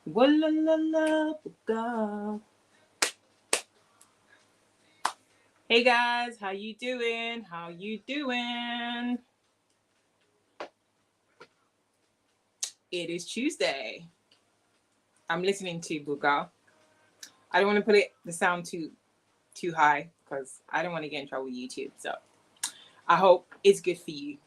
Wa-la-la-la-ba-ga. Hey guys, how you doing? How you doing? It is Tuesday. I'm listening to Buga. I don't want to put the sound too high because I don't want to get in trouble with YouTube. So I hope it's good for you.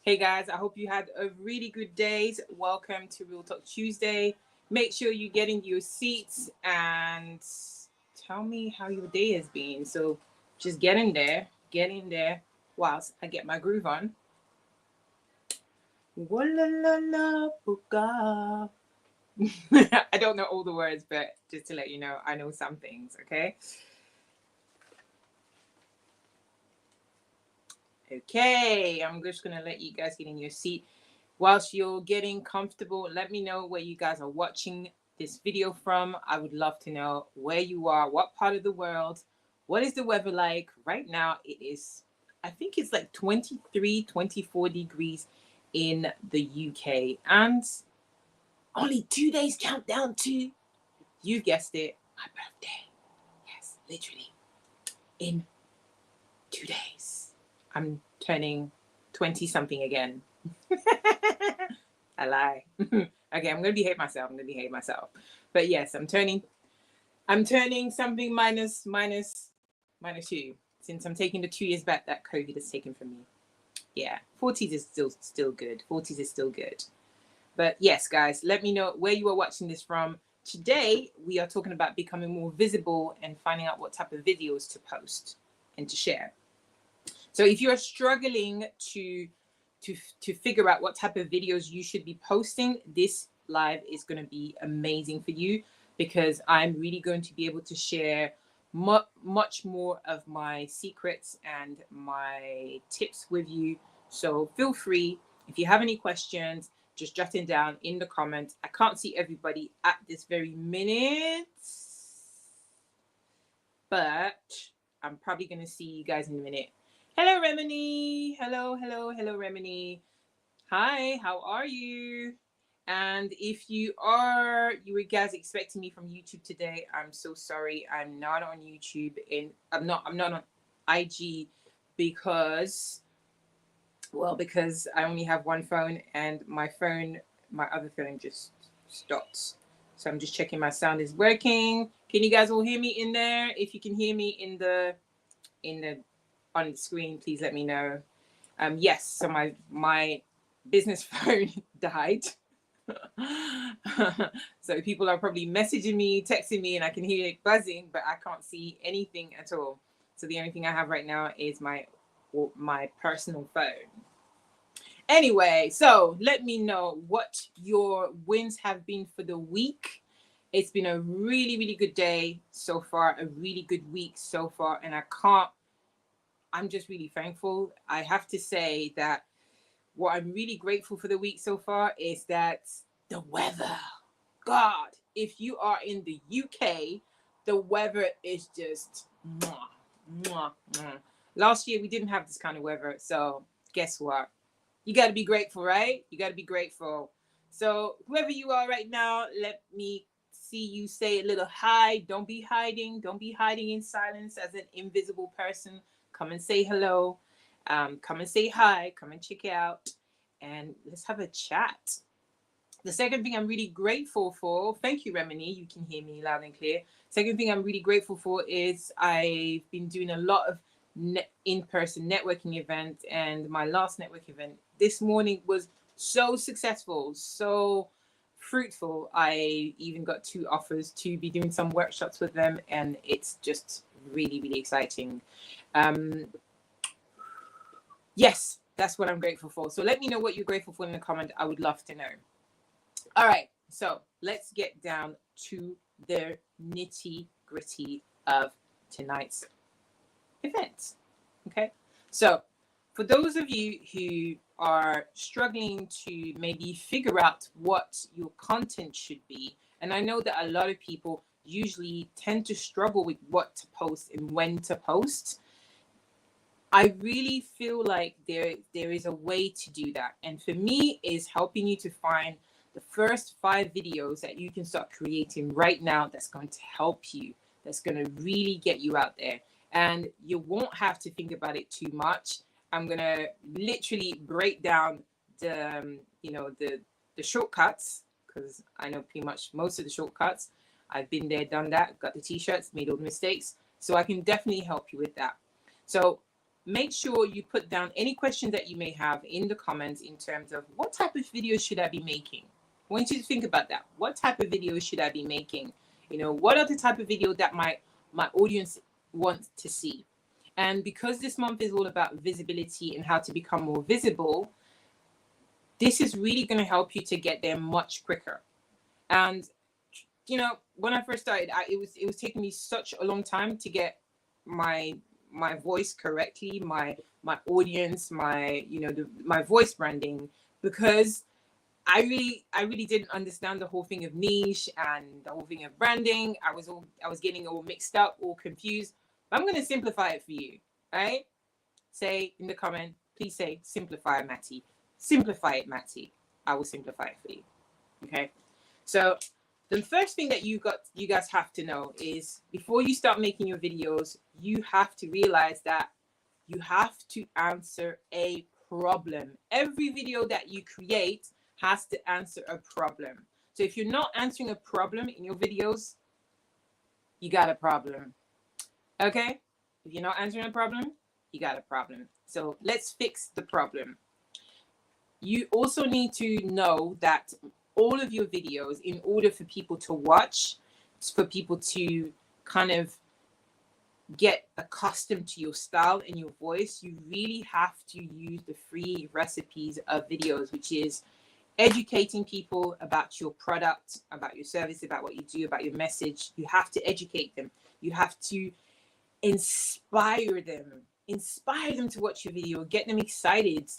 Hey guys, I hope you had a really good day. Welcome to Real Talk Tuesday. Make sure you get into your seats and tell me how your day has been. So just get in there whilst I get my groove on. I don't know all the words, but just to let you know, I know some things, okay? Okay, I'm just going to let you guys get in your seat. Whilst you're getting comfortable, let me know where you guys are watching this video from. I would love to know where you are, what part of the world, what is the weather like right now. It is, I think it's like 23, 24 degrees in the UK, and only 2 days countdown to, you guessed it, my birthday. Yes, literally in 2 days. I'm turning 20 something again. I lie. Okay, I'm gonna behave myself. But yes, I'm turning something minus 2. Since I'm taking the 2 years back that COVID has taken from me. Yeah, 40s is still good. 40s is still good. But yes, guys, let me know where you are watching this from. Today, we are talking about becoming more visible and finding out what type of videos to post and to share. So if you are struggling to figure out what type of videos you should be posting, this live is going to be amazing for you, because I'm really going to be able to share much more of my secrets and my tips with you. So feel free, if you have any questions, just jot it down in the comments. I can't see everybody at this very minute, but I'm probably going to see you guys in a minute. Hello, Remini. Hello, Remini. Hi, how are you? And if you were guys expecting me from YouTube today, I'm so sorry. I'm not on YouTube, and I'm not on IG because I only have one phone, and my other phone just stopped. So I'm just checking my sound is working. Can you guys all hear me in there? If you can hear me on the screen, please let me know. Yes, so my business phone died. So people are probably messaging me, texting me, and I can hear it buzzing, but I can't see anything at all. So the only thing I have right now is my personal phone. Anyway, so let me know what your wins have been for the week. It's been a really, really good day so far, a really good week so far, and I'm just really thankful. I have to say that what I'm really grateful for the week so far is that the weather. God, if you are in the UK, the weather is just mwah, mwah, mwah. Last year we didn't have this kind of weather, so guess what? You got to be grateful, right? You got to be grateful. So whoever you are right now, let me see you say a little hi. Don't be hiding. Don't be hiding in silence as an invisible person. Come and say hello. Come and say hi. Come and check it out. And let's have a chat. The second thing I'm really grateful for, thank you, Remini, you can hear me loud and clear. Second thing I'm really grateful for is I've been doing a lot of in-person networking events, and my last network event this morning was so successful, so fruitful. I even got 2 offers to be doing some workshops with them, and it's just really, really exciting. Yes, that's what I'm grateful for. So let me know what you're grateful for in the comment. I would love to know. All right, so let's get down to the nitty gritty of tonight's event. Okay, so for those of you who are struggling to maybe figure out what your content should be, and I know that a lot of people usually tend to struggle with what to post and when to post, I really feel like there is a way to do that. And for me, is helping you to find the first 5 videos that you can start creating right now that's going to help you, that's going to really get you out there. And you won't have to think about it too much. I'm going to literally break down the, the shortcuts, because I know pretty much most of the shortcuts. I've been there, done that, got the t-shirts, made all the mistakes. So I can definitely help you with that. So make sure you put down any questions that you may have in the comments in terms of what type of videos should I be making? I want you to think about that. What type of videos should I be making? What are the type of video that my audience wants to see? And because this month is all about visibility and how to become more visible, this is really going to help you to get there much quicker. And when I first started, it was taking me such a long time to get my voice correctly, my audience, my voice branding, because I really didn't understand the whole thing of niche and the whole thing of branding. I was getting all mixed up, all confused. But I'm going to simplify it for you, right? Say in the comment, please say simplify, Matty. Simplify it, Matty. I will simplify it for you. Okay. So the first thing that you guys have to know is, before you start making your videos, you have to realize that you have to answer a problem. Every video that you create has to answer a problem. So if you're not answering a problem in your videos, you got a problem. Okay? If you're not answering a problem, you got a problem. So let's fix the problem. You also need to know that all of your videos, in order for people to watch, for people to kind of get accustomed to your style and your voice, you really have to use the free recipes of videos, which is educating people about your product, about your service, about what you do, about your message. You have to educate them. You have to inspire them to watch your video, get them excited,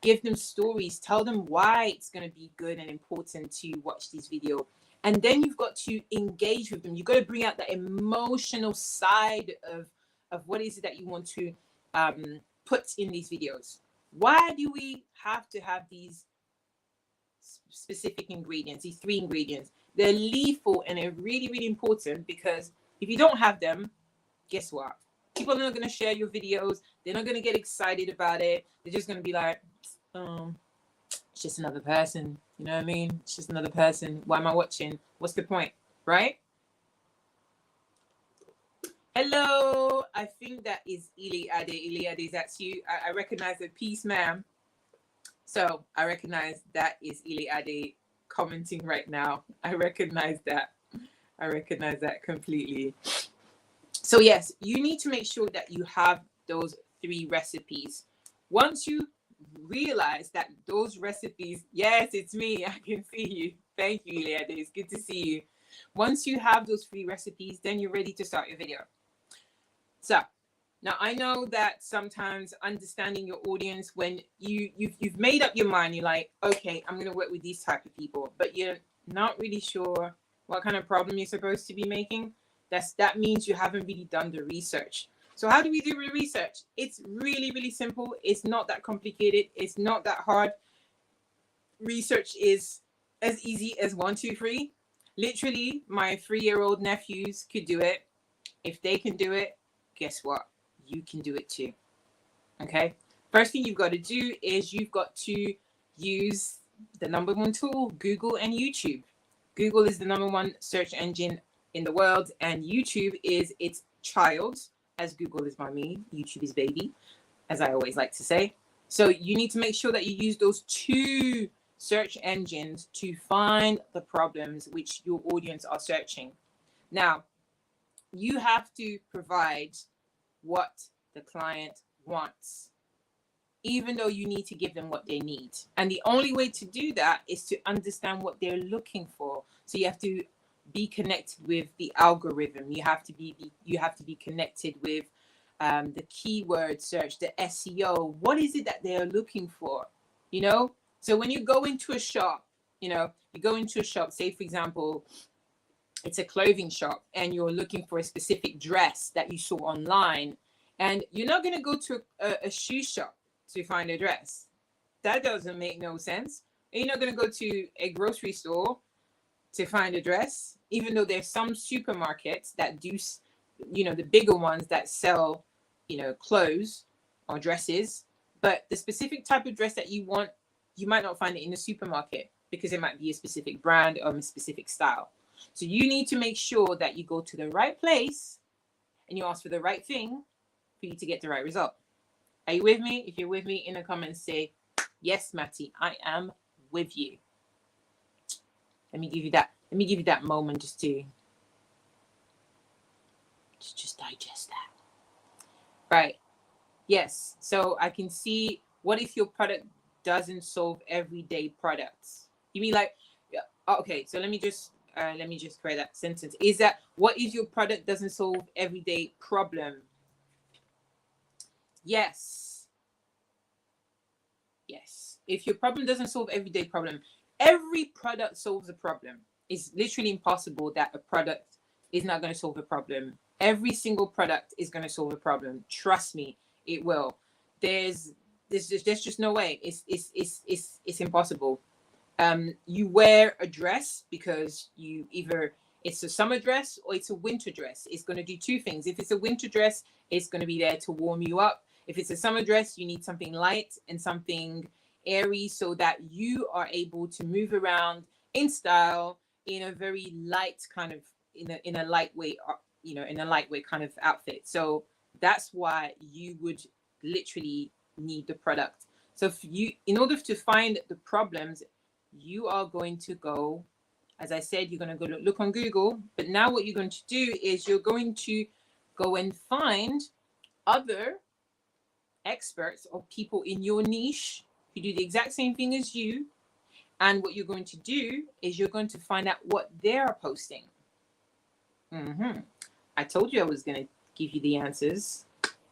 give them stories, tell them why it's going to be good and important to watch this video. And then you've got to engage with them. You've got to bring out that emotional side of what is it that you want to put in these videos. Why do we have to have these specific ingredients, these 3 ingredients? They're lethal and they're really, really important, because if you don't have them, guess what? People are not going to share your videos. They're not going to get excited about it. They're just going to be like, it's just another person. You know what I mean? It's just another person. Why am I watching? What's the point? Right? Hello. I think that is Ili Ade. Ili Ade, that's you. I recognize the peace, ma'am. So I recognize that is Ili Ade commenting right now. I recognize that. I recognize that completely. So yes, you need to make sure that you have those 3 recipes. Once you realize that those recipes, yes, it's me, I can see you. Thank you, Leah. It's good to see you. Once you have those 3 recipes, then you're ready to start your video. So now I know that sometimes understanding your audience, when you've made up your mind, you're like, okay, I'm going to work with these type of people, but you're not really sure what kind of problem you're supposed to be making. That means you haven't really done the research. So how do we do the research? It's really, really simple. It's not that complicated. It's not that hard. Research is as easy as 1, 2, 3. Literally, my 3-year-old nephews could do it. If they can do it, guess what? You can do it too. Okay? First thing you've got to do is you've got to use the number 1 tool, Google and YouTube. Google is the number 1 search engine in the world, and YouTube is its child, as Google is mommy, YouTube is baby, as I always like to say. So you need to make sure that you use those 2 search engines to find the problems which your audience are searching. Now, you have to provide what the client wants, even though you need to give them what they need. And the only way to do that is to understand what they're looking for. So you have to be connected with the algorithm. You have to be connected with the keyword search, the SEO. What is it that they're looking for? So when you go into a shop, say for example, it's a clothing shop and you're looking for a specific dress that you saw online, and you're not going to go to a shoe shop to find a dress. That doesn't make no sense. You're not going to go to a grocery store to find a dress, even though there's some supermarkets that do, the bigger ones that sell, clothes or dresses. But the specific type of dress that you want, you might not find it in the supermarket because it might be a specific brand or a specific style. So you need to make sure that you go to the right place and you ask for the right thing for you to get the right result. Are you with me? If you're with me, in the comments say, yes, Matty, I am with you. Let me give you that moment just to just digest that. Right. Yes. So I can see, what if your product doesn't solve everyday products? You mean like, okay, so let me just create that sentence. Is that, what if your product doesn't solve everyday problem? Yes. Yes. If your problem doesn't solve everyday problem, every product solves a problem. It's literally impossible that a product is not going to solve a problem. Every single product is going to solve a problem. Trust me, it will. There's just no way. It's impossible. You wear a dress because you either, it's a summer dress or it's a winter dress. It's going to do two things. If it's a winter dress, it's going to be there to warm you up. If it's a summer dress, you need something light and something airy so that you are able to move around in style, in a very light kind of, in a lightweight, in a lightweight kind of outfit. So that's why you would literally need the product. So if you, in order to find the problems, you are going to go, as I said, you're going to go look on Google. But now what you're going to do is you're going to go and find other experts or people in your niche who do the exact same thing as you. And what you're going to do is you're going to find out what they're posting. I told you I was going to give you the answers.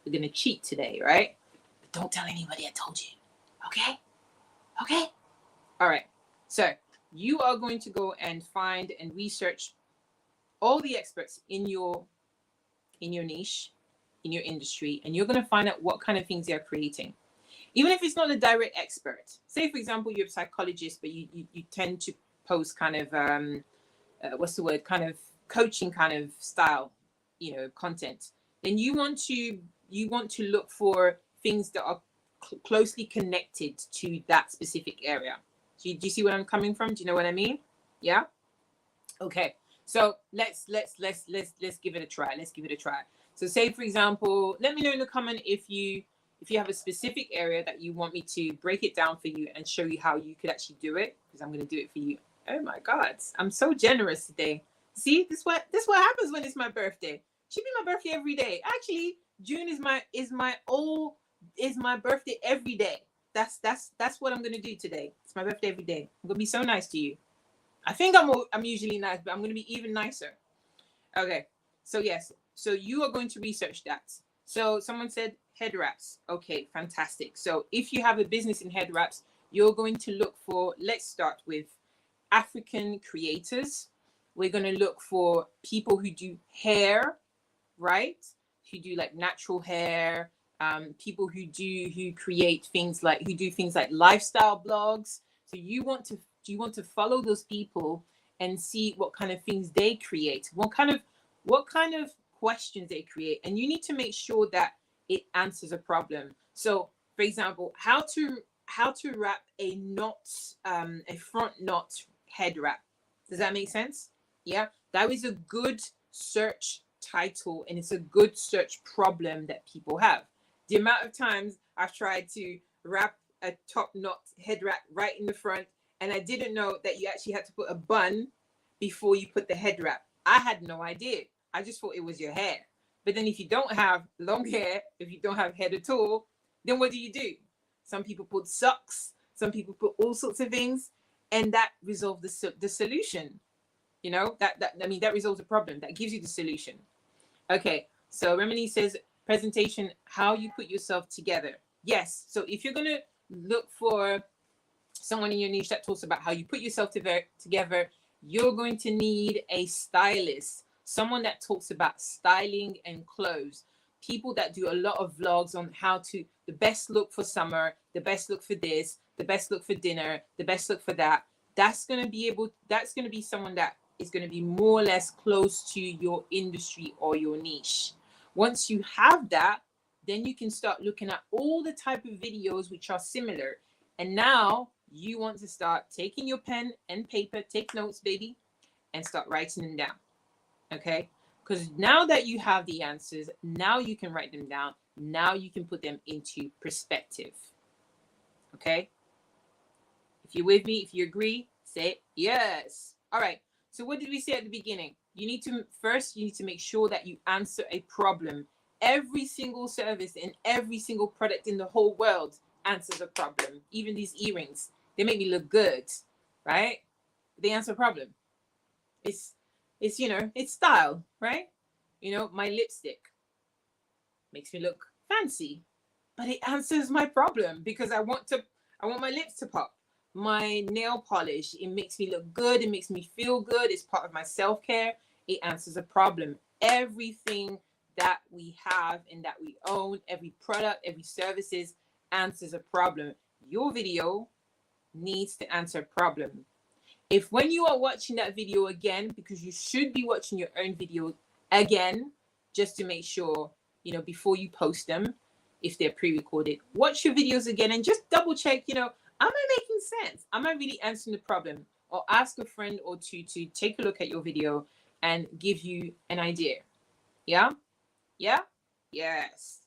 We're going to cheat today, right? But don't tell anybody I told you. Okay? Okay? All right. So you are going to go and find and research all the experts in your niche, in your industry, and you're going to find out what kind of things they're creating. Even if it's not a direct expert. Say, for example, you're a psychologist, but you tend to post kind of, kind of coaching kind of style, content. Then you want to look for things that are closely connected to that specific area. Do you see where I'm coming from? Do you know what I mean? Yeah. Okay. So let's give it a try. Let's give it a try. So say, for example, let me know in the comment if you have a specific area that you want me to break it down for you and show you how you could actually do it, because I'm going to do it for you. Oh my God, I'm so generous today. See, this what happens when it's my birthday. It should be my birthday every day. Actually, June is my birthday every day. That's what I'm going to do today. It's my birthday every day. I'm going to be so nice to you. I think I'm usually nice, but I'm going to be even nicer. Okay. So yes. So you are going to research that. So someone said head wraps. Okay, fantastic. So if you have a business in head wraps, you're going to look for, let's start with African creators. We're going to look for people who do hair, right? Who do like natural hair, people who create things like, who do things like lifestyle blogs. So you want to follow those people and see what kind of things they create, what kind of questions they create, and you need to make sure that it answers a problem. So, for example, how to wrap a front knot head wrap. Does that make sense? Yeah, that is a good search title, and it's a good search problem that people have. The amount of times I've tried to wrap a top knot head wrap right in the front, and I didn't know that you actually had to put a bun before you put the head wrap. I had no idea. I just thought it was your hair. But then if you don't have long hair, if you don't have hair at all, then what do? Some people put socks, some people put all sorts of things, and that resolves the solution. That resolves the problem. That gives you the solution. Okay, so Remini says, presentation, how you put yourself together. Yes, so if you're going to look for someone in your niche that talks about how you put yourself together, you're going to need a stylist, someone that talks about styling and clothes, people that do a lot of vlogs on how to, the best look for summer, the best look for this, the best look for dinner, the best look for that. That's going to be someone that is going to be more or less close to your industry or your niche. Once you have that, then you can start looking at all the type of videos which are similar. And now you want to start taking your pen and paper, take notes, baby, and start writing them down. Okay? Because now that you have the answers, now you can write them down. Now you can put them into perspective. Okay? If you're with me, if you agree, say yes. All right. So what did we say at the beginning? You need to make sure that you answer a problem. Every single service and every single product in the whole world answers a problem. Even these earrings, they make me look good, right? They answer a problem. It's it's style, right? My lipstick makes me look fancy, but it answers my problem because I want my lips to pop. My nail polish, it makes me look good, it makes me feel good, it's part of my self-care. It answers a problem. Everything that we have and that we own, every product, every services answers a problem. Your video needs to answer a problem. If when you are watching that video again, because you should be watching your own video again, just to make sure, before you post them, if they're pre-recorded, watch your videos again and just double check, am I making sense? Am I really answering the problem? Or ask a friend or two to take a look at your video and give you an idea. Yeah? Yeah? Yes.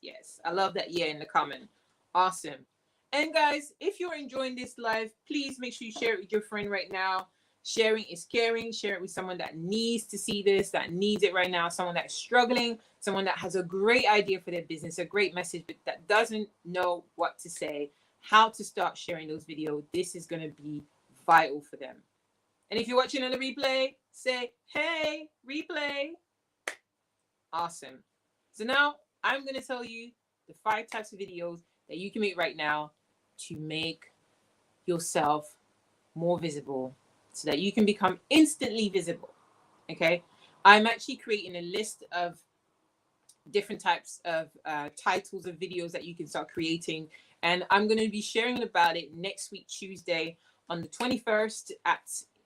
I love that yeah in the comment. Awesome. And guys, if you're enjoying this live, please make sure you share it with your friend right now. Sharing is caring. Share it with someone that needs to see this, that needs it right now, someone that's struggling, someone that has a great idea for their business, a great message, but that doesn't know what to say, how to start sharing those videos. This is going to be vital for them. And if you're watching on the replay, say, hey, replay. Awesome. So now I'm going to tell you the 5 types of videos that you can make right now to make yourself more visible so that you can become instantly visible. Okay. I'm actually creating a list of different types of titles of videos that you can start creating. And I'm going to be sharing about it next week, Tuesday, on the 21st at,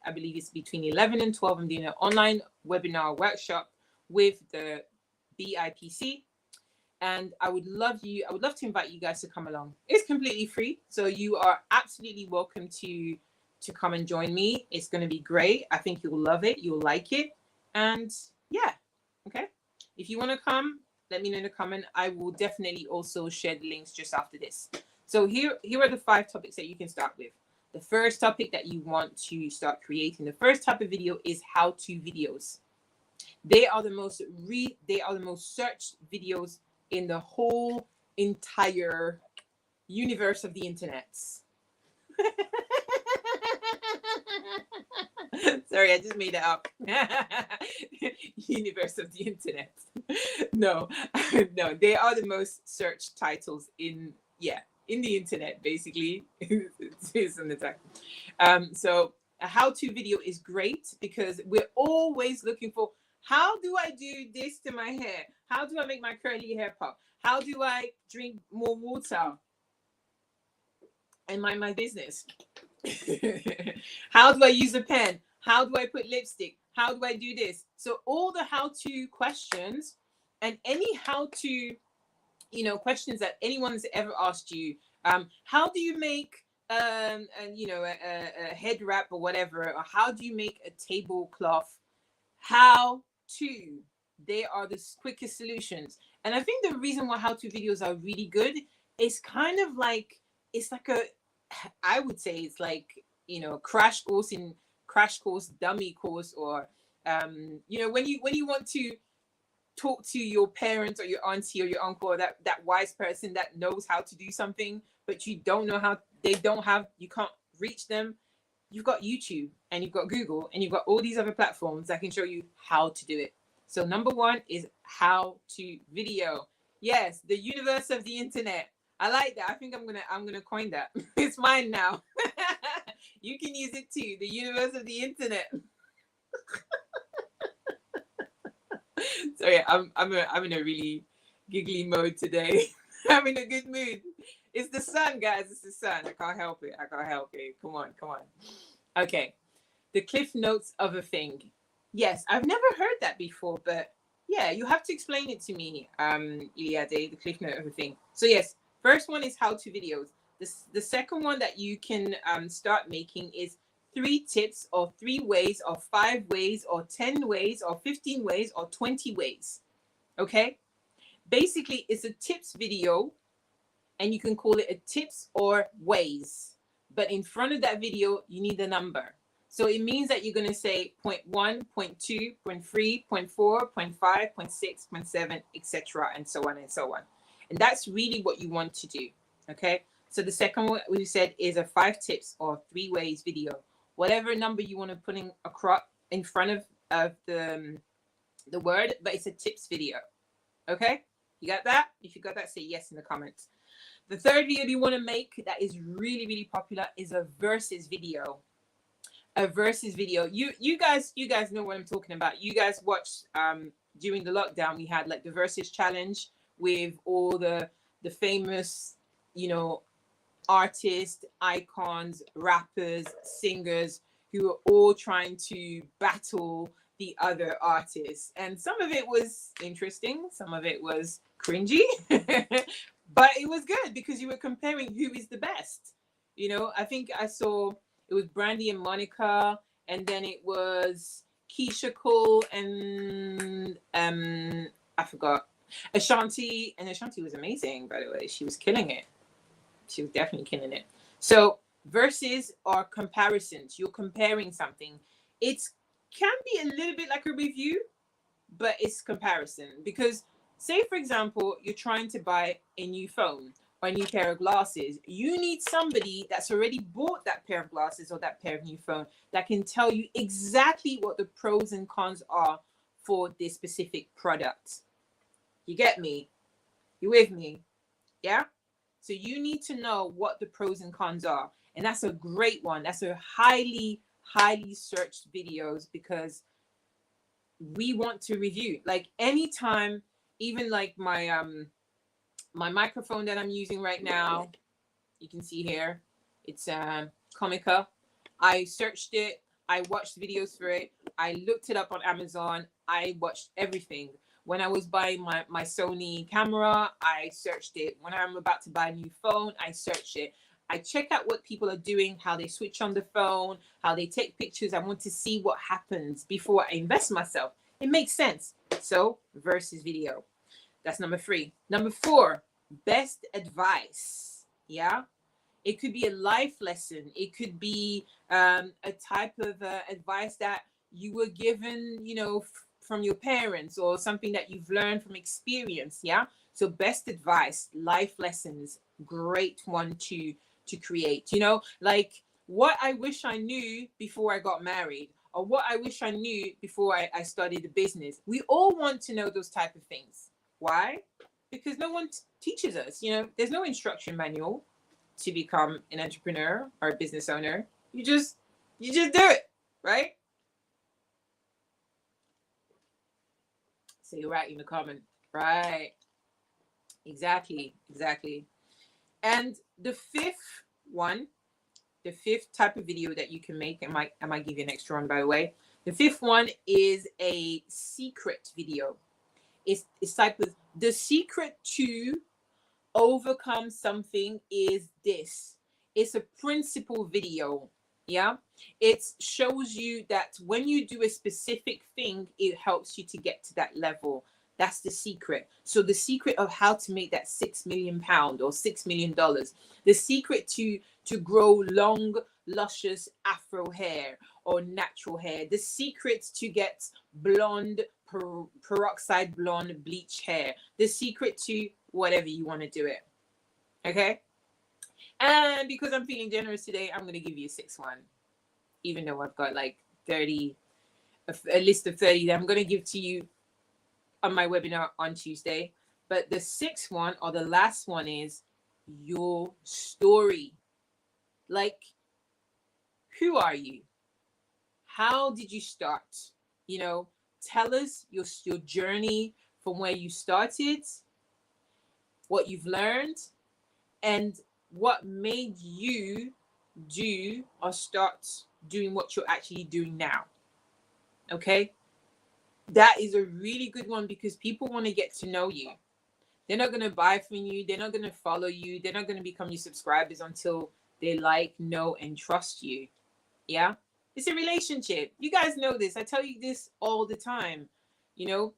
I believe it's between 11 and 12. I'm doing an online webinar workshop with the BIPC. And I would love to invite you guys to come along. It's completely free. So you are absolutely welcome to come and join me. It's going to be great. I think you'll love it. You'll like it. And yeah. Okay. If you want to come, let me know in the comment. I will definitely also share the links just after this. So here are the 5 topics that you can start with. The first topic that you want to start creating, the first type of video is how-to videos. They are the most searched videos in the whole entire universe of the internet. Sorry, I just made it up. Universe of the internet. No, they are the most searched titles in the internet, basically. It's on the time. So a how-to video is great because we're always looking for, how do I do this to my hair? How do I make my curly hair pop? How do I drink more water and mind my business? How do I use a pen? How do I put lipstick? How do I do this? So all the how-to questions and any how-to, questions that anyone's ever asked you. How do you make a head wrap or whatever? Or how do you make a tablecloth? How to? They are the quickest solutions. And I think the reason why how-to videos are really good is kind of like, it's like I would say it's like, crash course, dummy course, or, when you want to talk to your parents or your auntie or your uncle or that wise person that knows how to do something, but you don't know how, you can't reach them. You've got YouTube and you've got Google and you've got all these other platforms that can show you how to do it. So number 1 is how to video. Yes, the universe of the internet. I like that. I think I'm gonna coin that. It's mine now. You can use it too. The universe of the internet. Sorry, I'm in a really giggly mode today. I'm in a good mood. It's the sun, guys. It's the sun. I can't help it. I can't help it. Come on, come on. Okay. The cliff notes of a thing. Yes, I've never heard that before, but yeah, you have to explain it to me, Iliade, the cliff note of a thing. So yes, first one is how-to videos. The second one that you can start making is 3 tips or 3 ways or 5 ways or 10 ways or 15 ways or 20 ways. Okay? Basically, it's a tips video, and you can call it a tips or ways. But in front of that video, you need a number. So it means that you're going to say point 1, point 2, point 3, point 4, point 5, point 6, point 7, etc. and so on and so on. And that's really what you want to do. Okay. So the second one we said is a 5 tips or 3 ways video. Whatever number you want to put in front of the word, but it's a tips video. Okay. You got that? If you got that, say yes in the comments. The third video you want to make that is really, really popular is a versus video. A versus video. You guys know what I'm talking about. You guys watched during the lockdown, we had like the versus challenge with all the famous, artists, icons, rappers, singers who were all trying to battle the other artists. And some of it was interesting, some of it was cringy, but it was good because you were comparing who is the best. I think I saw it was Brandy and Monica, and then it was Keisha Cole and I forgot, Ashanti, and Ashanti was amazing, by the way. She was killing it. She was definitely killing it. So versus or comparisons, you're comparing something. It can be a little bit like a review, but it's comparison. Because say, for example, you're trying to buy a new phone or a new pair of glasses. You need somebody that's already bought that pair of glasses or that pair of new phone that can tell you exactly what the pros and cons are for this specific product. You get me? You with me? Yeah? So you need to know what the pros and cons are. And that's a great one. That's a highly, highly searched videos because we want to review. Like anytime, even like my microphone that I'm using right now, you can see here, it's Comica. I searched it. I watched videos for it. I looked it up on Amazon. I watched everything. When I was buying my Sony camera, I searched it. When I'm about to buy a new phone, I searched it. I check out what people are doing, how they switch on the phone, how they take pictures. I want to see what happens before I invest myself. It makes sense. So, versus video. That's number 3. Number 4, best advice. Yeah. It could be a life lesson. It could be a type of advice that you were given, from your parents, or something that you've learned from experience. Yeah. So best advice, life lessons, great one to create. Like what I wish I knew before I got married, or what I wish I knew before I started a business. We all want to know those type of things. Why? Because no one teaches us. There's no instruction manual to become an entrepreneur or a business owner. You just do it, right? So you're right in the comment, right? Exactly. And the fifth type of video that you can make, I might give you an extra one, by the way. The 5th one is a secret video. It's type of the secret to overcome something is this. It's a principle video. Yeah, it shows you that when you do a specific thing, it helps you to get to that level. That's the secret. So the secret of how to make that £6 million or $6 million, the secret to grow long, luscious afro hair or natural hair, the secret to get blonde, peroxide blonde bleach hair, the secret to whatever you want to do it. Okay. And because I'm feeling generous today, I'm going to give you a 6th one, even though I've got like 30, a list of 30 that I'm going to give to you on my webinar on Tuesday. But the 6th one, or the last one, is your story. Like, who are you? How did you start? Tell us your journey from where you started, what you've learned, and what made you do or start doing what you're actually doing now. Okay, that is a really good one because people want to get to know you. They're not going to buy from you, they're not going to follow you, they're not going to become your subscribers until they like, know, and trust you. Yeah, it's a relationship. You guys know this. I tell you this all the time. You know,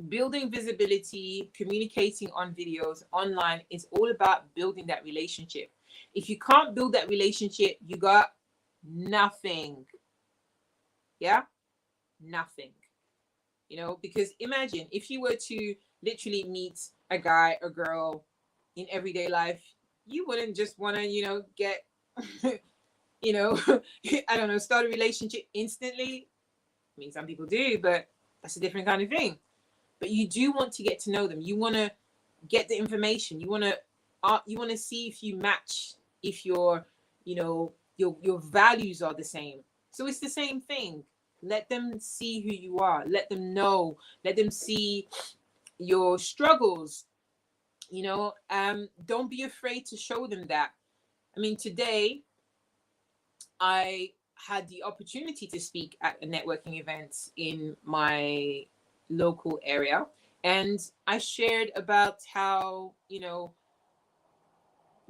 building visibility, communicating on videos online is all about building that relationship. If you can't build that relationship, you got nothing. Yeah, nothing. You know, because imagine if you were to literally meet a guy or girl in everyday life, you wouldn't just want to, get, you know, I don't know, start a relationship instantly. I mean, some people do, but that's a different kind of thing. But you do want to get to know them. You want to get the information. You want to see if you match, if your values are the same. So it's the same thing. Let them see who you are. Let them know. Let them see your struggles. Don't be afraid to show them that. I mean, today I had the opportunity to speak at a networking event in my local area, and I shared about how the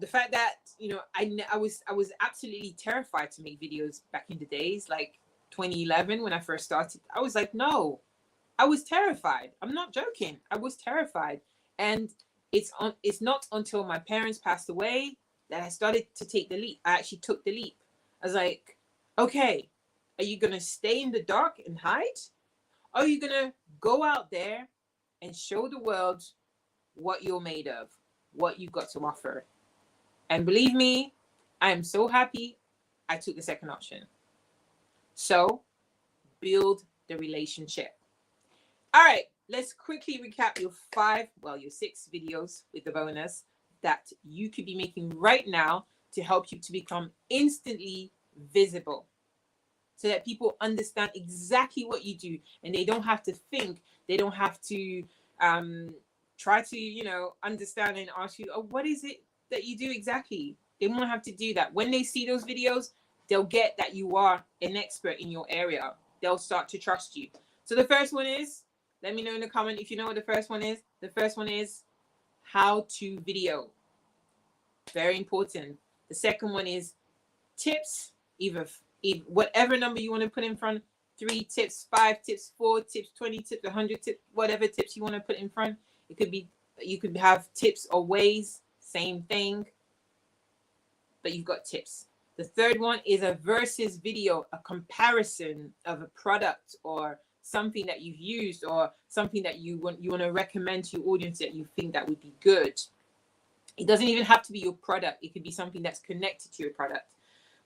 fact that I was absolutely terrified to make videos back in the days, like 2011 when I first started. I was like, no, I was terrified. I'm not joking. I was terrified, and it's not until my parents passed away that I started to take the leap. I actually took the leap. I was like, okay, are you gonna stay in the dark and hide? Or are you gonna go out there and show the world what you're made of, what you've got to offer? And believe me, I am so happy I took the second option. So build the relationship. All right, let's quickly recap your your 6 videos with the bonus that you could be making right now to help you to become instantly visible, so that people understand exactly what you do and they don't have to think, they don't have to try to understand and ask you, oh, what is it that you do exactly? They won't have to do that. When they see those videos, they'll get that you are an expert in your area. They'll start to trust you. So the first one is, let me know in the comment if you know what the first one is. The first one is how to video. Very important. The second one is tips, either whatever number you want to put in front, 3 tips, 5 tips, 4 tips, 20 tips, 100 tips, whatever tips you want to put in front. It could be, you could have tips or ways, same thing, but you've got tips. The third one is a versus video, a comparison of a product or something that you've used or something that you want to recommend to your audience that you think that would be good. It doesn't even have to be your product. It could be something that's connected to your product.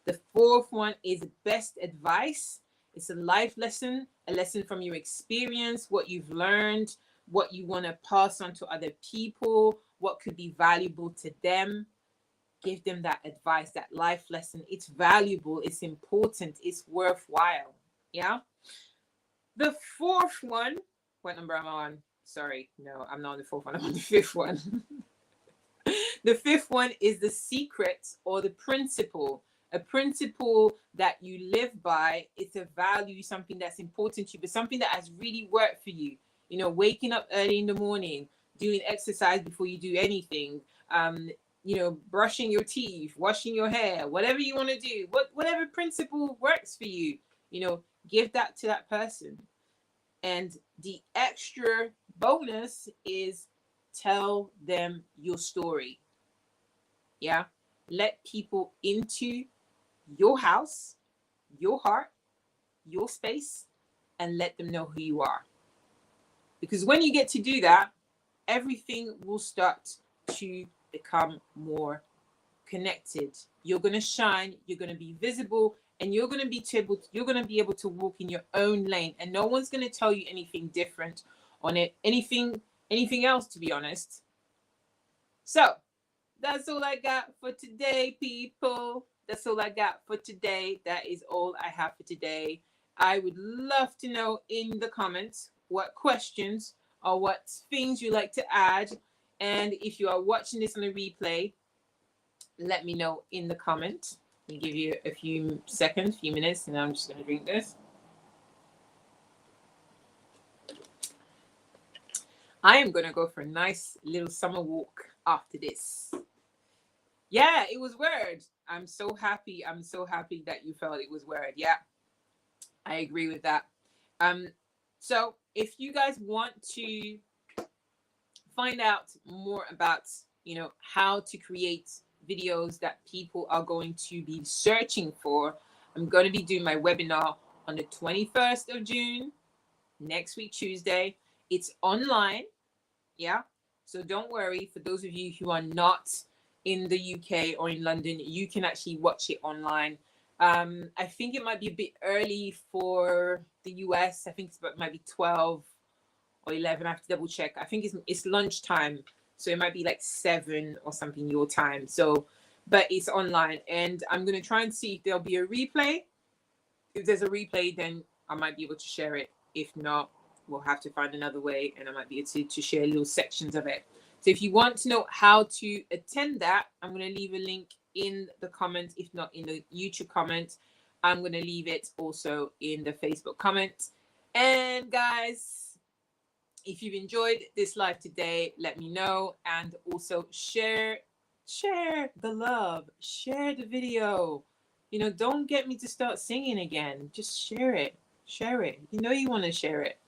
The fourth one is best advice. It's a life lesson, a lesson from your experience, what you've learned, what you want to pass on to other people, what could be valuable to them. Give them that advice, that life lesson. It's valuable, it's important, it's worthwhile. Yeah. The fourth one, what number am I on? Sorry, no, I'm not on the fourth one, I'm on the fifth one. The fifth one is the secret or the principle. A principle that you live by. It's a value, something that's important to you, but something that has really worked for you. Waking up early in the morning, doing exercise before you do anything, brushing your teeth, washing your hair, whatever you want to do, whatever principle works for you, give that to that person. And the extra bonus is tell them your story. Yeah. Let people into your house, your heart, your space, and let them know who you are. Because when you get to do that, everything will start to become more connected. You're going to shine, you're going to be visible, and you're going to be able to walk in your own lane, and no one's going to tell you anything different on it, anything else, to be honest. So that's all I got for today, people. That's all I got for today. That is all I have for today. I would love to know in the comments what questions or what things you like to add. And if you are watching this on a replay, let me know in the comment. I'll give you a few seconds, few minutes, and I'm just going to drink this. I am going to go for a nice little summer walk after this. Yeah, it was weird. I'm so happy. I'm so happy that you felt it was weird. Yeah, I agree with that. So if you guys want to find out more about, how to create videos that people are going to be searching for, I'm going to be doing my webinar on the 21st of June, next week, Tuesday. It's online. Yeah. So don't worry. For those of you who are not in the UK or in London, you can actually watch it online. I think it might be a bit early for the US. I think it might be 12 or 11. I have to double check. I think it's lunchtime. So it might be like 7 or something your time. So, but it's online. And I'm going to try and see if there'll be a replay. If there's a replay, then I might be able to share it. If not, we'll have to find another way, and I might be able to share little sections of it. So if you want to know how to attend that, I'm going to leave a link in the comment. If not in the YouTube comment, I'm going to leave it also in the Facebook comment. And guys, if you've enjoyed this live today, let me know, and also share the love, share the video. Don't get me to start singing again. Just share it. You want to share it.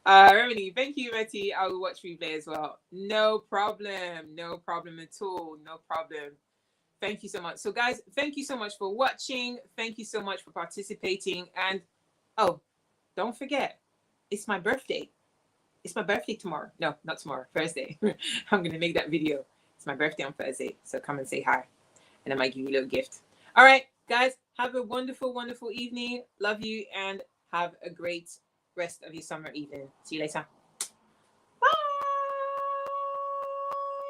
Remedy, thank you, Betty. I will watch replay as well. No problem at all. No problem. Thank you so much. So guys, thank you so much for watching. Thank you so much for participating. And don't forget, it's my birthday. It's my birthday tomorrow. No, not tomorrow, Thursday. I'm gonna make that video. It's my birthday on Thursday, so come and say hi, and I might give you a little gift. All right, guys, have a wonderful, wonderful evening. Love you, and have a great rest of your summer evening. See you later.